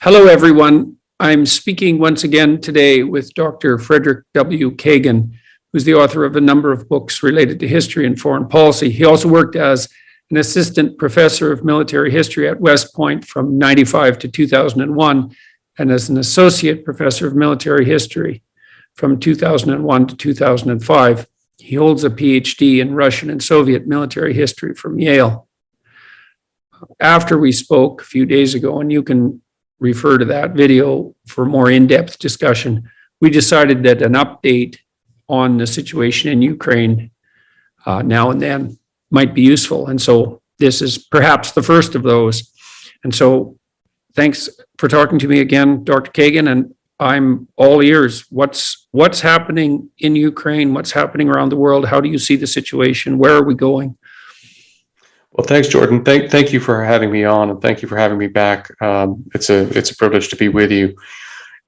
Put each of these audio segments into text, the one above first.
Hello, everyone. I'm speaking once again today with Dr. Frederick W. Kagan, who's the author of a number of books related to history and foreign policy. He also worked as an assistant professor of military history at West Point from 95 to 2001, and as an associate professor of military history from 2001 to 2005. He holds a PhD in Russian and Soviet military history from Yale. After we spoke a few days ago, and you can refer to that video for more in-depth discussion, we decided that an update on the situation in Ukraine now and then might be useful. And so this is perhaps the first of those. And so thanks for talking to me again, Dr. Kagan, and I'm all ears. What's happening in Ukraine? What's happening around the world? How do you see the situation? Where are we going? Well, thanks, Jordan. Thank you for having me on, and thank you for having me back. It's a privilege to be with you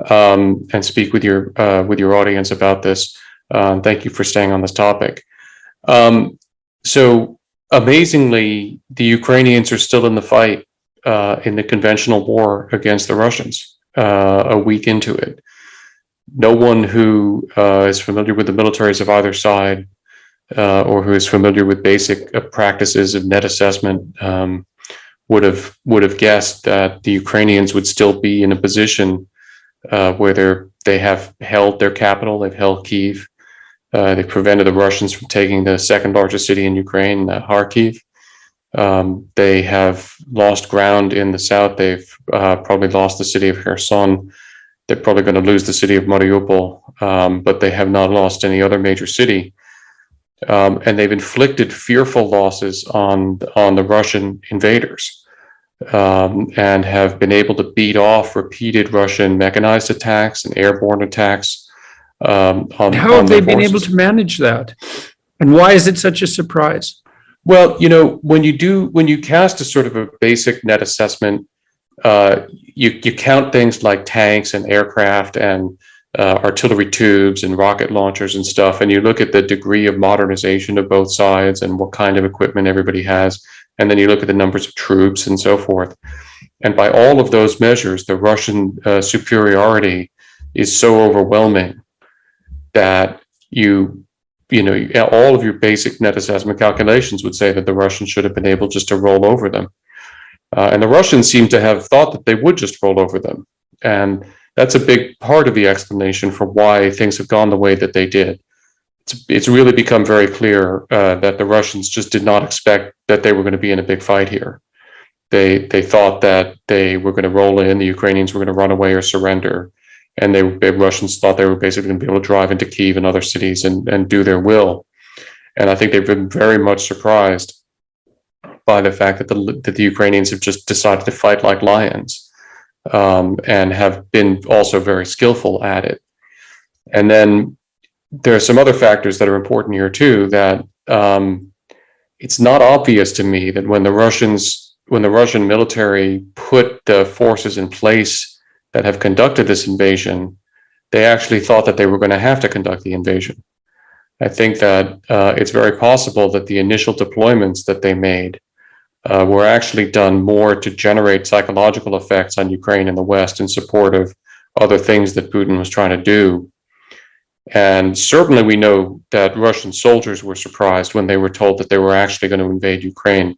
and speak with your audience about this. Thank you for staying on this topic. So amazingly, the Ukrainians are still in the fight in the conventional war against the Russians. A week into it, no one who is familiar with the militaries of either side or who is familiar with basic practices of net assessment would have guessed that the Ukrainians would still be in a position where they have held their capital, they've held Kyiv, they've prevented the Russians from taking the second largest city in Ukraine, Kharkiv. They have lost ground in the south. They've probably lost the city of Kherson. They're probably going to lose the city of Mariupol, but they have not lost any other major city. And they've inflicted fearful losses on the Russian invaders and have been able to beat off repeated Russian mechanized attacks and airborne attacks. How have they been able to manage that? And why is it such a surprise? Well, when you cast a sort of a basic net assessment, you count things like tanks and aircraft and artillery tubes and rocket launchers and stuff, and you look at the degree of modernization of both sides and what kind of equipment everybody has, and then you look at the numbers of troops and so forth. And by all of those measures, the Russian superiority is so overwhelming that all of your basic net assessment calculations would say that the Russians should have been able just to roll over them. And the Russians seem to have thought that they would just roll over them. And that's a big part of the explanation for why things have gone the way that they did. It's really become very clear that the Russians just did not expect that they were going to be in a big fight here. They thought that they were going to roll in, the Ukrainians were going to run away or surrender. And the Russians thought they were basically going to be able to drive into Kyiv and other cities and do their will. And I think they've been very much surprised by the fact that the Ukrainians have just decided to fight like lions and have been also very skillful at it. And then there are some other factors that are important here too, that it's not obvious to me that when the Russian military put the forces in place that have conducted this invasion, they actually thought that they were going to have to conduct the invasion. I think that it's very possible that the initial deployments that they made were actually done more to generate psychological effects on Ukraine and the West in support of other things that Putin was trying to do. And certainly we know that Russian soldiers were surprised when they were told that they were actually going to invade Ukraine.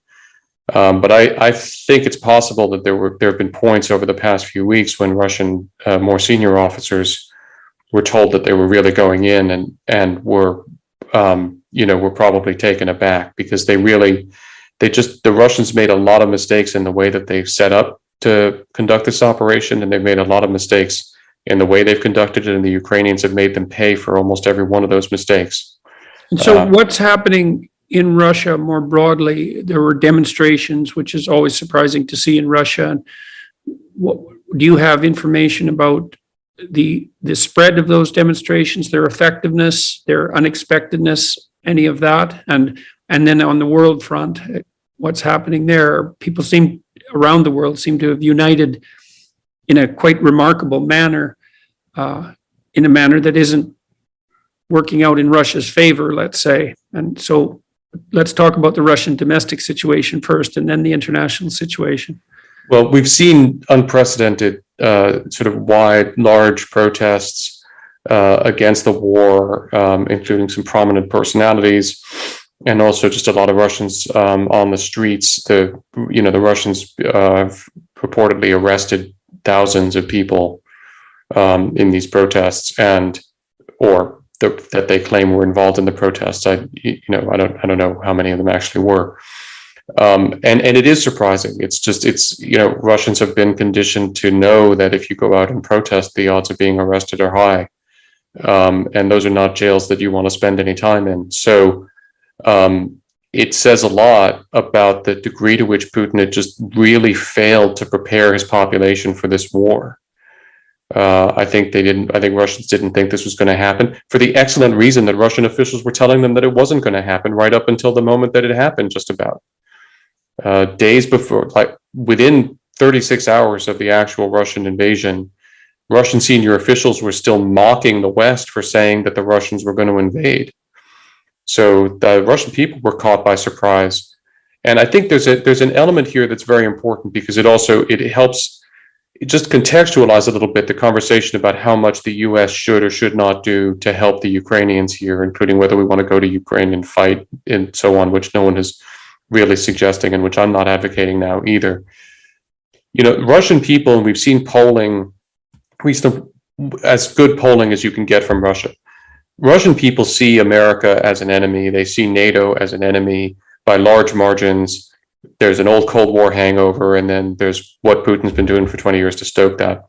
But I think it's possible that there have been points over the past few weeks when Russian more senior officers were told that they were really going in and were probably taken aback because the Russians made a lot of mistakes in the way that they've set up to conduct this operation, and they've made a lot of mistakes in the way they've conducted it, and the Ukrainians have made them pay for almost every one of those mistakes. And so what's happening in Russia more broadly? There were demonstrations, which is always surprising to see in Russia. Do you have information about the spread of those demonstrations, their effectiveness, their unexpectedness, any of that? And then on the world front, what's happening there? People around the world seem to have united in a quite remarkable manner, in a manner that isn't working out in Russia's favor, let's say. And so let's talk about the Russian domestic situation first, and then the international situation. Well, we've seen unprecedented sort of wide, large protests against the war, including some prominent personalities, and also just a lot of Russians on the streets. The Russians have purportedly arrested thousands of people in these protests, that they claim were involved in the protests. I don't know how many of them actually were. And it is surprising. Russians have been conditioned to know that if you go out and protest, the odds of being arrested are high. And those are not jails that you want to spend any time in. So it says a lot about the degree to which Putin had just really failed to prepare his population for this war. I think Russians didn't think this was going to happen, for the excellent reason that Russian officials were telling them that it wasn't going to happen right up until the moment that it happened, just about. Days before, like within 36 hours of the actual Russian invasion, Russian senior officials were still mocking the West for saying that the Russians were going to invade. So the Russian people were caught by surprise. And I think there's an element here that's very important, because it helps just contextualize a little bit the conversation about how much the US should or should not do to help the Ukrainians here, including whether we want to go to Ukraine and fight and so on, which no one is really suggesting, and which I'm not advocating now either. Russian people, and we've seen polling, as good polling as you can get from Russia. Russian people see America as an enemy. They see NATO as an enemy by large margins. There's an old Cold War hangover, and then there's what Putin's been doing for 20 years to stoke that.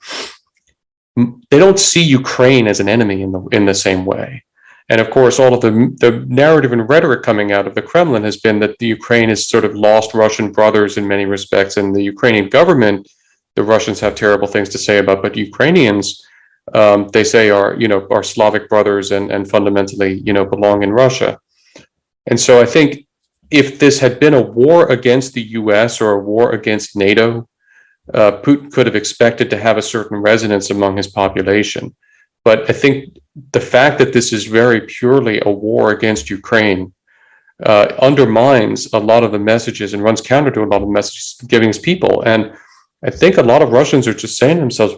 They don't see Ukraine as an enemy in the same way. And of course, all of the narrative and rhetoric coming out of the Kremlin has been that the Ukraine has sort of lost Russian brothers in many respects, and the Ukrainian government, the Russians have terrible things to say about, but Ukrainians, they say are Slavic brothers and fundamentally, belong in Russia. And so I think if this had been a war against the US or a war against NATO, Putin could have expected to have a certain resonance among his population. But I think the fact that this is very purely a war against Ukraine undermines a lot of the messages and runs counter to a lot of the messages giving his people. And I think a lot of Russians are just saying to themselves,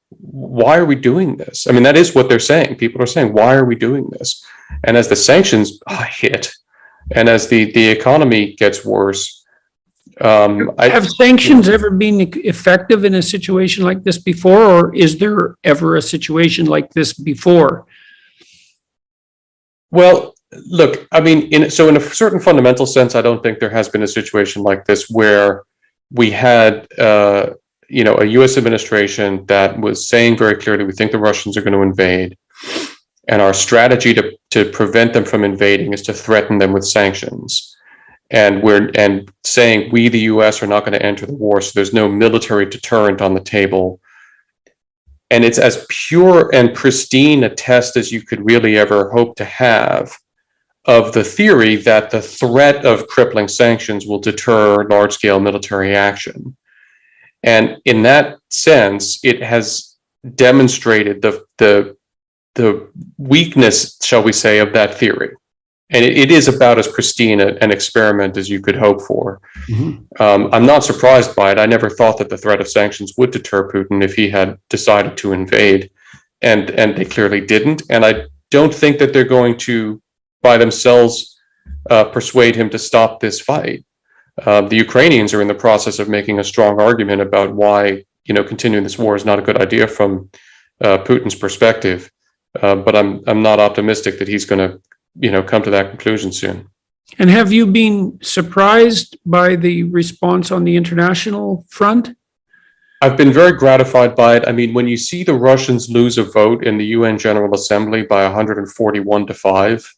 why are we doing this? I mean, that is what they're saying. People are saying, why are we doing this? And as the sanctions hit, and as the economy gets worse, have sanctions ever been effective in a situation like this before, or is there ever a situation like this before? Well, look, I mean, in a certain fundamental sense, I don't think there has been a situation like this where we had, a U.S. administration that was saying very clearly, we think the Russians are going to invade, and our strategy to prevent them from invading is to threaten them with sanctions. And saying we, the U.S., are not going to enter the war, so there's no military deterrent on the table. And it's as pure and pristine a test as you could really ever hope to have of the theory that the threat of crippling sanctions will deter large-scale military action. And in that sense, it has demonstrated the weakness, shall we say, of that theory. And it is about as pristine an experiment as you could hope for. Mm-hmm. I'm not surprised by it. I never thought that the threat of sanctions would deter Putin if he had decided to invade, and they clearly didn't. And I don't think that they're going to, by themselves, persuade him to stop this fight. The Ukrainians are in the process of making a strong argument about why, continuing this war is not a good idea from Putin's perspective. But I'm not optimistic that he's going to come to that conclusion soon. And have you been surprised by the response on the international front? I've been very gratified by it. I mean, when you see the Russians lose a vote in the UN General Assembly by 141-5,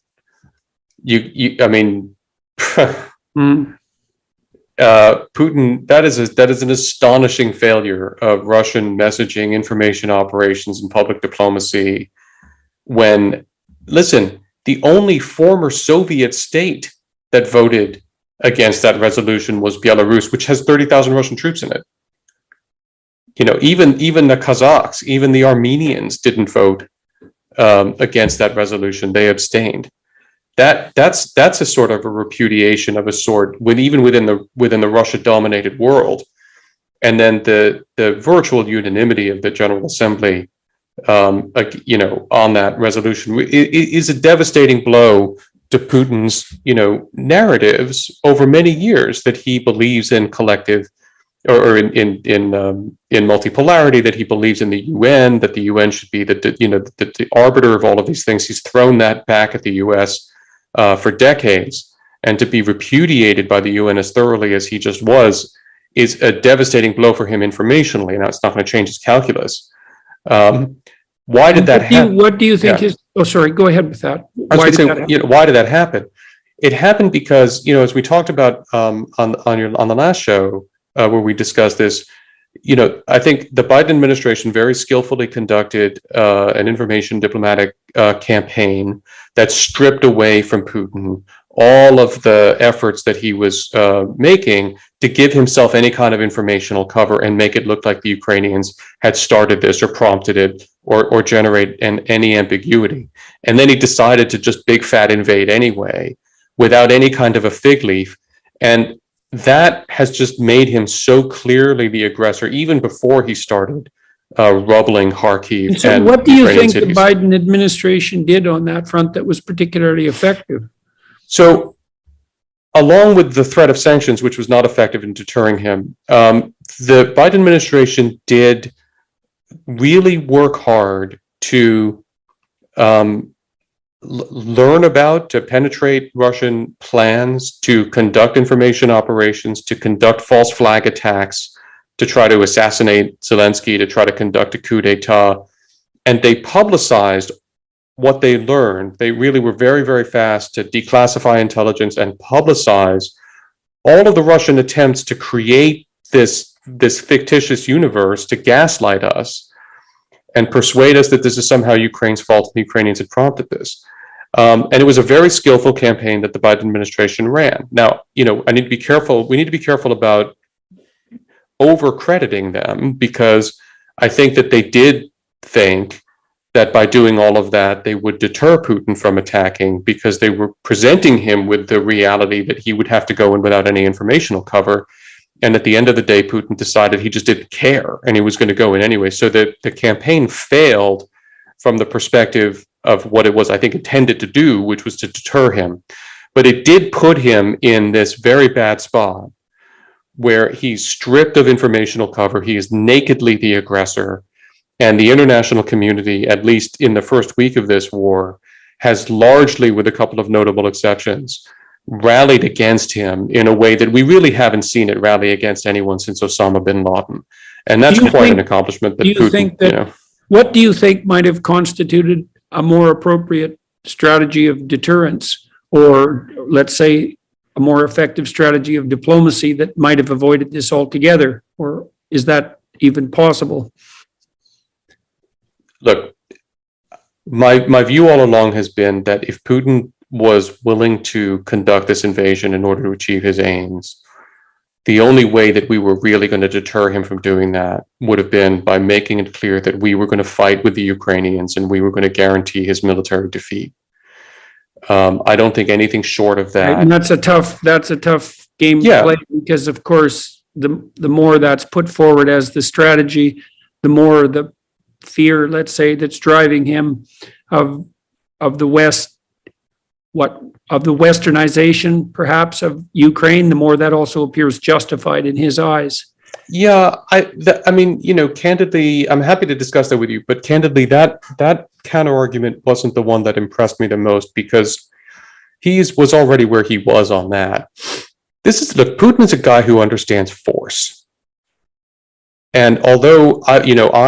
Putin, that is an astonishing failure of Russian messaging, information operations, and public diplomacy. When, listen, the only former Soviet state that voted against that resolution was Belarus, which has 30,000 Russian troops in it. Even the Kazakhs, even the Armenians didn't vote against that resolution. They abstained. That's a sort of a repudiation of a sort, even within the Russia-dominated world. And then the virtual unanimity of the General Assembly, on that resolution is a devastating blow to Putin's, narratives over many years that he believes in collective or in multipolarity, that he believes in the UN, that the UN should be the arbiter of all of these things. He's thrown that back at the US for decades, and to be repudiated by the UN as thoroughly as he just was is a devastating blow for him informationally. Now, it's not going to change his calculus. Why did that happen? What do you think his? Oh, sorry. Go ahead with that. Why did that happen? It happened because, as we talked about on the last show where we discussed this, I think the Biden administration very skillfully conducted an information diplomatic campaign that stripped away from Putin all of the efforts that he was making to give himself any kind of informational cover and make it look like the Ukrainians had started this or prompted it or generate any ambiguity. And then he decided to just big fat invade anyway without any kind of a fig leaf. And that has just made him so clearly the aggressor, even before he started rubbling Kharkiv. And so what do you think the Biden administration did on that front that was particularly effective? So, along with the threat of sanctions, which was not effective in deterring him, the Biden administration did really work hard to learn about, to penetrate Russian plans, to conduct information operations, to conduct false flag attacks, to try to assassinate Zelensky, to try to conduct a coup d'etat. And they publicized what they learned. They really were very, very fast to declassify intelligence and publicize all of the Russian attempts to create this fictitious universe to gaslight us and persuade us that this is somehow Ukraine's fault and the Ukrainians had prompted this. And it was a very skillful campaign that the Biden administration ran. Now, I need to be careful. We need to be careful about over-crediting them, because I think that they did think that by doing all of that, they would deter Putin from attacking, because they were presenting him with the reality that he would have to go in without any informational cover. And at the end of the day, Putin decided he just didn't care and he was going to go in anyway. So the campaign failed from the perspective of what it was, I think, intended to do, which was to deter him. But it did put him in this very bad spot where he's stripped of informational cover. He is nakedly the aggressor. And the international community, at least in the first week of this war, has largely, with a couple of notable exceptions, rallied against him in a way that we really haven't seen it rally against anyone since Osama bin Laden. And that's quite an accomplishment that Putin, what do you think might have constituted a more appropriate strategy of deterrence, or let's say a more effective strategy of diplomacy that might have avoided this altogether? Or is that even possible? Look, my view all along has been that if Putin was willing to conduct this invasion in order to achieve his aims, the only way that we were really going to deter him from doing that would have been by making it clear that we were going to fight with the Ukrainians and we were going to guarantee his military defeat. I don't think anything short of that. And that's a tough game to play, because of course the more that's put forward as the strategy, the more the fear, let's say, that's driving him of the West, of the westernization perhaps of Ukraine, the more that also appears justified in his eyes. Yeah, I mean, candidly, I'm happy to discuss that with you, but candidly, that counter argument wasn't the one that impressed me the most, because he was already where he was on that. Putin is a guy who understands force. And although I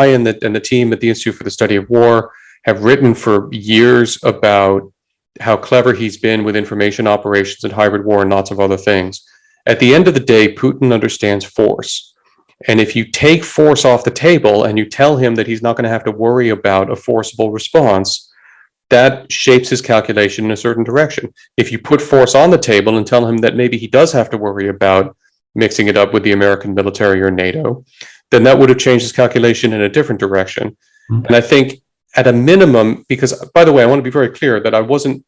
and the team at the Institute for the Study of War have written for years about how clever he's been with information operations and hybrid war and lots of other things, at the end of the day, Putin understands force. And if you take force off the table and you tell him that he's not going to have to worry about a forcible response, that shapes his calculation in a certain direction. If you put force on the table and tell him that maybe he does have to worry about mixing it up with the American military or NATO, then that would have changed his calculation in a different direction. Mm-hmm. And I think at a minimum, because, by the way, I want to be very clear that I wasn't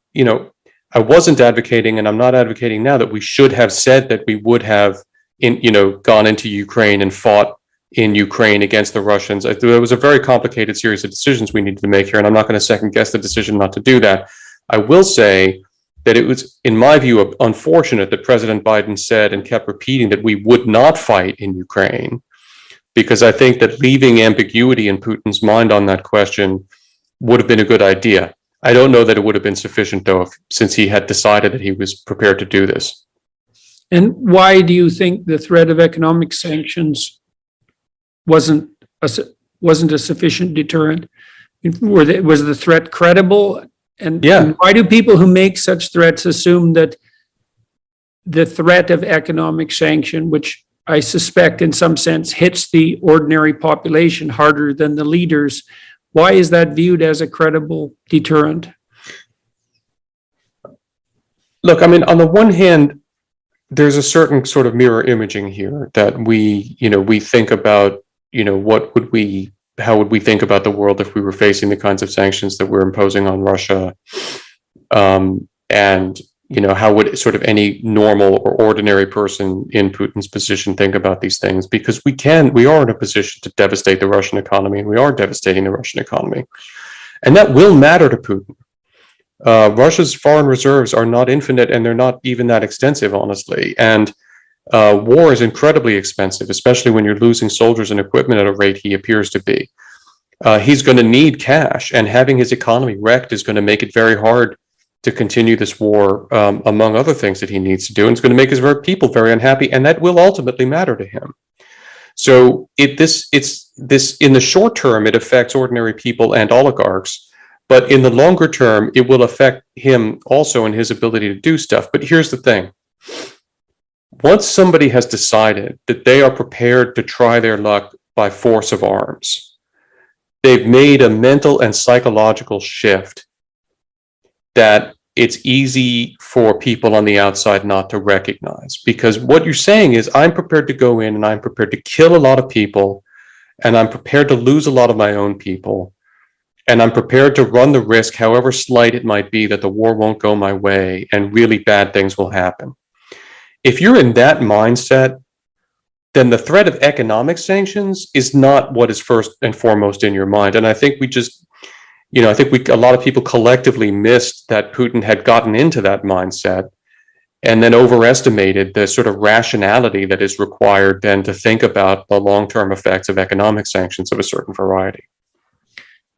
advocating, and I'm not advocating now, that we should have said that we would have gone into Ukraine and fought in Ukraine against the Russians. There was a very complicated series of decisions we needed to make here, and I'm not going to second guess the decision not to do that. I will say that it was, in my view, unfortunate that President Biden said and kept repeating that we would not fight in Ukraine, because I think that leaving ambiguity in Putin's mind on that question would have been a good idea. I don't know that it would have been sufficient, though, since he had decided that he was prepared to do this. And why do you think the threat of economic sanctions wasn't a sufficient deterrent? Was the threat credible? And why do people who make such threats assume that the threat of economic sanction, which I suspect in some sense hits the ordinary population harder than the leaders, why is that viewed as a credible deterrent? Look, I mean, on the one hand, there's a certain sort of mirror imaging here that we think about, how would we think about the world if we were facing the kinds of sanctions that we're imposing on Russia? And, how would sort of any normal or ordinary person in Putin's position think about these things? Because we are in a position to devastate the Russian economy, and we are devastating the Russian economy. And that will matter to Putin. Russia's foreign reserves are not infinite, and they're not even that extensive, honestly. And war is incredibly expensive, especially when you're losing soldiers and equipment at a rate he appears to be. He's going to need cash, and having his economy wrecked is going to make it very hard to continue this war, among other things that he needs to do. And it's going to make his people very unhappy, and that will ultimately matter to him. So in the short term, it affects ordinary people and oligarchs, but in the longer term, it will affect him also in his ability to do stuff. But here's the thing. Once somebody has decided that they are prepared to try their luck by force of arms, they've made a mental and psychological shift that it's easy for people on the outside not to recognize. Because what you're saying is, I'm prepared to go in and I'm prepared to kill a lot of people, and I'm prepared to lose a lot of my own people, and I'm prepared to run the risk, however slight it might be, that the war won't go my way and really bad things will happen. If you're in that mindset, then the threat of economic sanctions is not what is first and foremost in your mind. And I think a lot of people collectively missed that Putin had gotten into that mindset, and then overestimated the sort of rationality that is required then to think about the long-term effects of economic sanctions of a certain variety.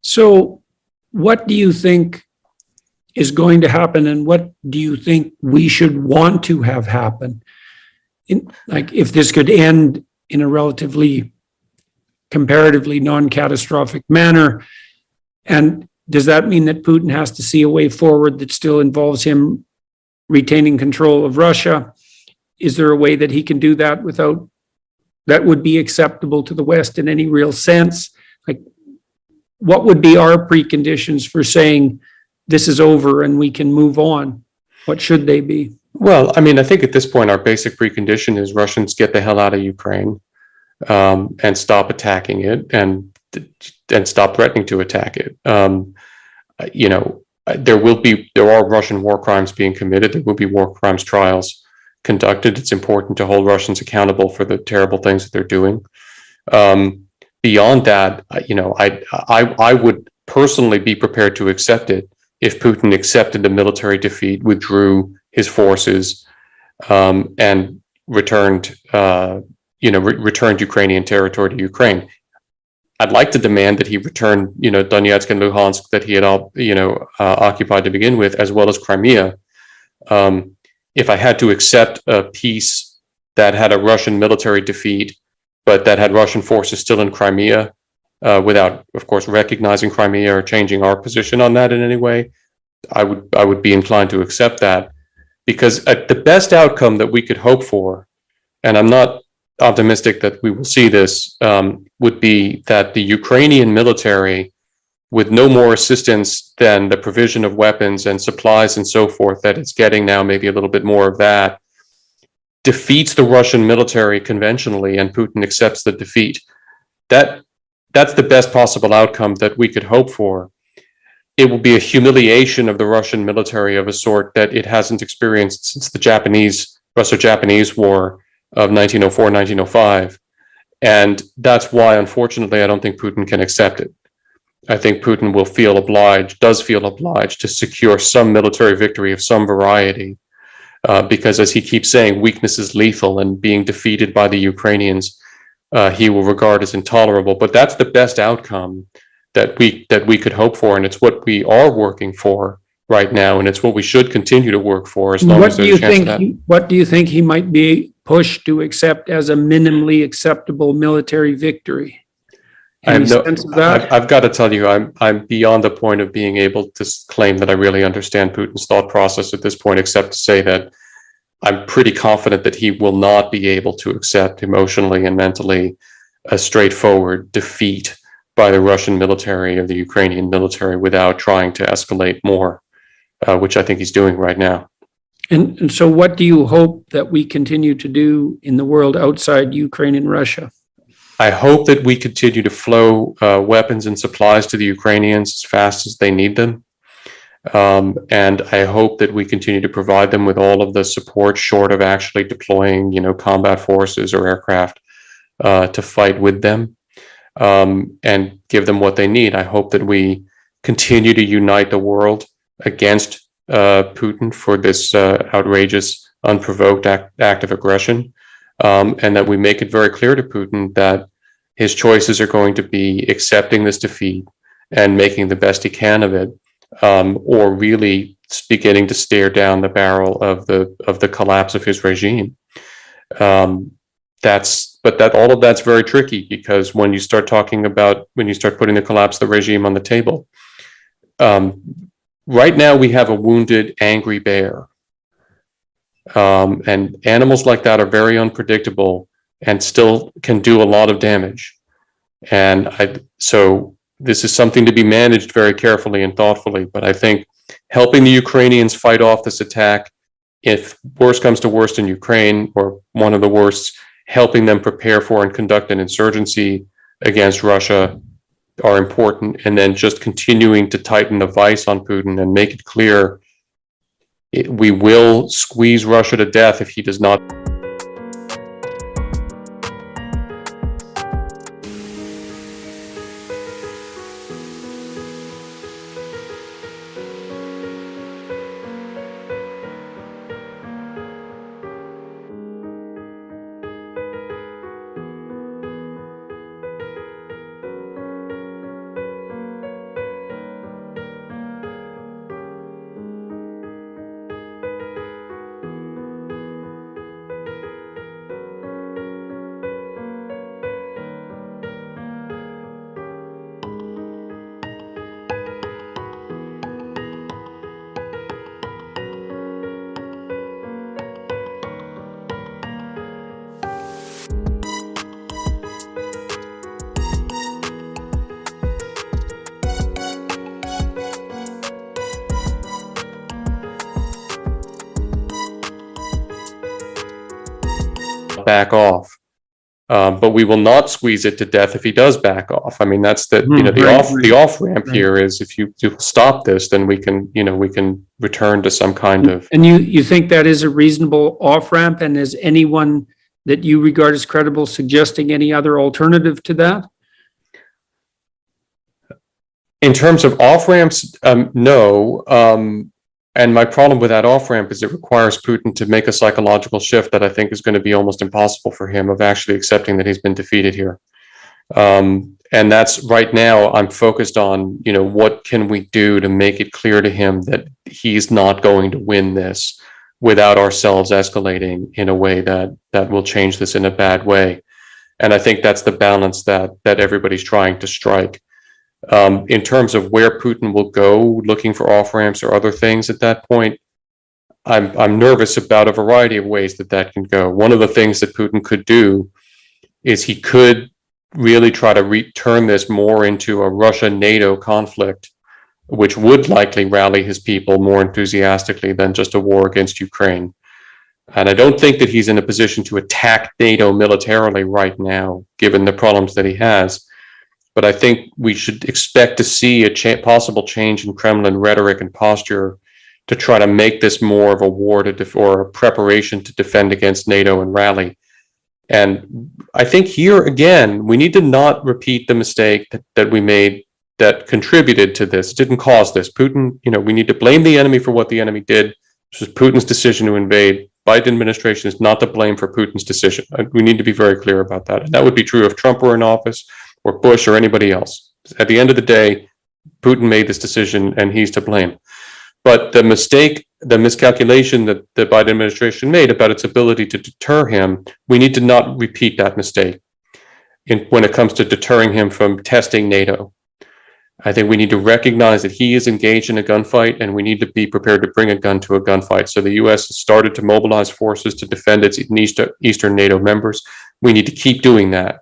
So what do you think is going to happen, and what do you think we should want to have happen? If this could end in a relatively, comparatively non-catastrophic manner, and does that mean that Putin has to see a way forward that still involves him retaining control of Russia? Is there a way that he can do that without that would be acceptable to the West in any real sense? What would be our preconditions for saying this is over and we can move on? What should they be? Well, I mean, I think at this point, our basic precondition is Russians get the hell out of Ukraine, and stop attacking it, and stop threatening to attack it. There are Russian war crimes being committed. There will be war crimes trials conducted. It's important to hold Russians accountable for the terrible things that they're doing. Beyond that, I would personally be prepared to accept it if Putin accepted the military defeat, withdrew his forces, and returned Ukrainian territory to Ukraine. I'd like to demand that he return, Donetsk and Luhansk that he had occupied to begin with, as well as Crimea. If I had to accept a peace that had a Russian military defeat, but that had Russian forces still in Crimea, without, of course, recognizing Crimea or changing our position on that in any way, I would be inclined to accept that, because the best outcome that we could hope for, and I'm not optimistic that we will see this, would be that the Ukrainian military, with no more assistance than the provision of weapons and supplies and so forth that it's getting now, maybe a little bit more of that, defeats the Russian military conventionally, and Putin accepts the defeat. That's the best possible outcome that we could hope for. It will be a humiliation of the Russian military of a sort that it hasn't experienced since the Russo-Japanese War of 1904, 1905. And that's why, unfortunately, I don't think Putin can accept it. I think Putin does feel obliged to secure some military victory of some variety, because, as he keeps saying, weakness is lethal, and being defeated by the Ukrainians, he will regard as intolerable. But that's the best outcome that we could hope for, and it's what we are working for right now, and it's what we should continue to work for as long as there's a chance of that. What do you think he might be pushed to accept as a minimally acceptable military victory? Any sense of that? I've got to tell you, I'm beyond the point of being able to claim that I really understand Putin's thought process at this point, except to say that I'm pretty confident that he will not be able to accept emotionally and mentally a straightforward defeat by the Russian military or the Ukrainian military without trying to escalate more, which I think he's doing right now. And so what do you hope that we continue to do in the world outside Ukraine and Russia? I hope that we continue to flow weapons and supplies to the Ukrainians as fast as they need them. And I hope that we continue to provide them with all of the support short of actually deploying, combat forces or aircraft to fight with them, and give them what they need. I hope that we continue to unite the world against Putin for this outrageous, unprovoked act of aggression. And that we make it very clear to Putin that his choices are going to be accepting this defeat and making the best he can of it, or really beginning to stare down the barrel of the collapse of his regime. But all of that's very tricky, because when you start putting the collapse of the regime on the table, right now we have a wounded, angry bear. And animals like that are very unpredictable and still can do a lot of damage. So this is something to be managed very carefully and thoughtfully. But I think helping the Ukrainians fight off this attack, if worse comes to worst in Ukraine, or one of the worst, helping them prepare for and conduct an insurgency against Russia are important. And then just continuing to tighten the vice on Putin and make it clear we will squeeze Russia to death if he does not. Back off, but we will not squeeze it to death if he does back off. I mean, that's the off ramp here is, if you stop this, then we can return to some kind of. And you think that is a reasonable off ramp? And is anyone that you regard as credible suggesting any other alternative to that? In terms of off ramps, no. And my problem with that off-ramp is it requires Putin to make a psychological shift that I think is going to be almost impossible for him, of actually accepting that he's been defeated here. And that's right now I'm focused on, what can we do to make it clear to him that he's not going to win this without ourselves escalating in a way that will change this in a bad way. And I think that's the balance that everybody's trying to strike. In terms of where Putin will go looking for off-ramps or other things at that point, I'm nervous about a variety of ways that can go. One of the things that Putin could do is he could really try to turn this more into a Russia-NATO conflict, which would likely rally his people more enthusiastically than just a war against Ukraine. And I don't think that he's in a position to attack NATO militarily right now, given the problems that he has. But I think we should expect to see a possible change in Kremlin rhetoric and posture to try to make this more of a war or a preparation to defend against NATO and rally. And I think here again, we need to not repeat the mistake that we made that contributed to this. It didn't cause this. Putin, we need to blame the enemy for what the enemy did. This was Putin's decision to invade. Biden administration is not to blame for Putin's decision. We need to be very clear about that. And that would be true if Trump were in office or Bush or anybody else. At the end of the day, Putin made this decision and he's to blame. But the mistake, the miscalculation that the Biden administration made about its ability to deter him, we need to not repeat that mistake when it comes to deterring him from testing NATO. I think we need to recognize that he is engaged in a gunfight, and we need to be prepared to bring a gun to a gunfight. So the U.S. has started to mobilize forces to defend its Eastern NATO members. We need to keep doing that.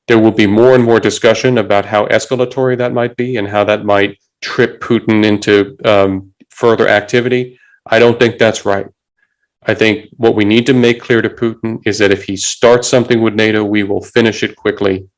There will be more and more discussion about how escalatory that might be and how that might trip Putin into further activity. I don't think that's right. I think what we need to make clear to Putin is that if he starts something with NATO, we will finish it quickly,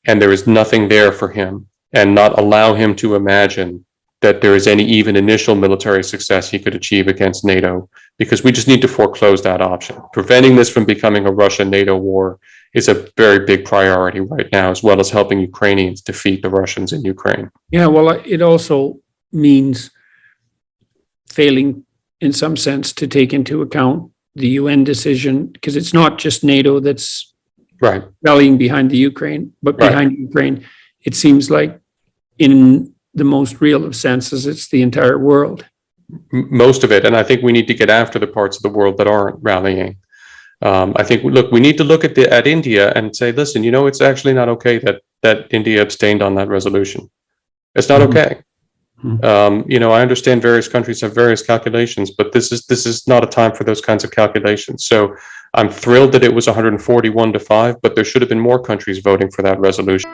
and there is nothing there for him, and not allow him to imagine that there is any even initial military success he could achieve against NATO, because we just need to foreclose that option. Preventing this from becoming a Russia-NATO war is a very big priority right now, as well as helping Ukrainians defeat the Russians in Ukraine. Yeah, well, it also means failing in some sense to take into account the UN decision, because it's not just NATO that's right rallying behind the Ukraine, but behind Ukraine. It seems like in the most real of senses, it's the entire world. Most of it. And I think we need to get after the parts of the world that aren't rallying. I think, look, we need to look at India and say, listen, it's actually not okay that India abstained on that resolution. It's not okay. I understand various countries have various calculations, but this is not a time for those kinds of calculations. So I'm thrilled that it was 141-5, but there should have been more countries voting for that resolution.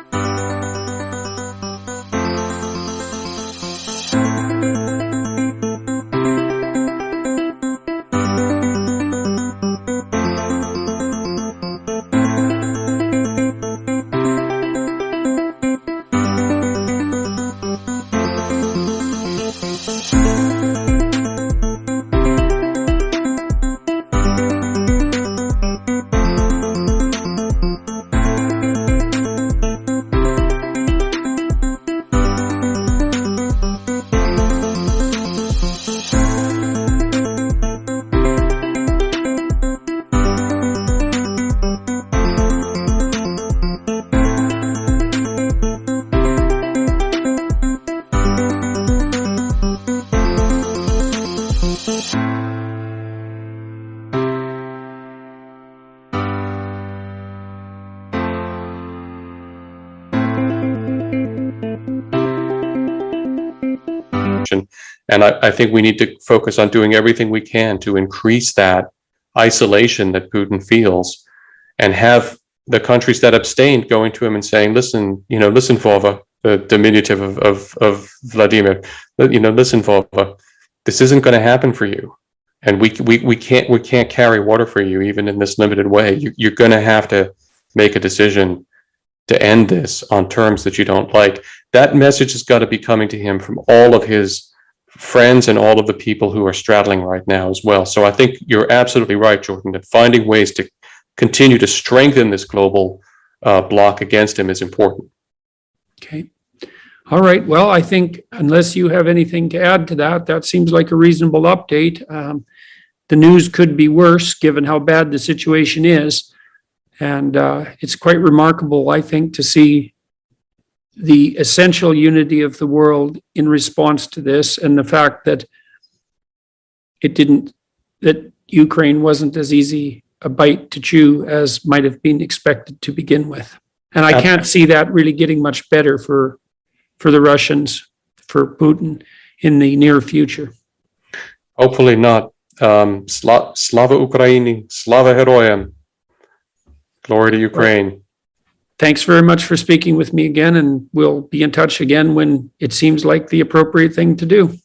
And I think we need to focus on doing everything we can to increase that isolation that Putin feels, and have the countries that abstained going to him and saying, listen, Vova, the diminutive of Vladimir, listen, Vova, this isn't going to happen for you. And we can't carry water for you, even in this limited way. You're going to have to make a decision to end this on terms that you don't like. That message has got to be coming to him from all of his friends and all of the people who are straddling right now as well. So I think you're absolutely right, Jordan, that finding ways to continue to strengthen this global bloc against him is important. Okay. All right. Well, I think unless you have anything to add to that, that seems like a reasonable update. The news could be worse given how bad the situation is. And it's quite remarkable, I think, to see the essential unity of the world in response to this, and the fact that that Ukraine wasn't as easy a bite to chew as might have been expected to begin with. And I can't see that really getting much better for the Russians, for Putin in the near future. Hopefully not. Slava Ukraini, Slava Heroyam. Glory to Ukraine. Thanks very much for speaking with me again, and we'll be in touch again when it seems like the appropriate thing to do.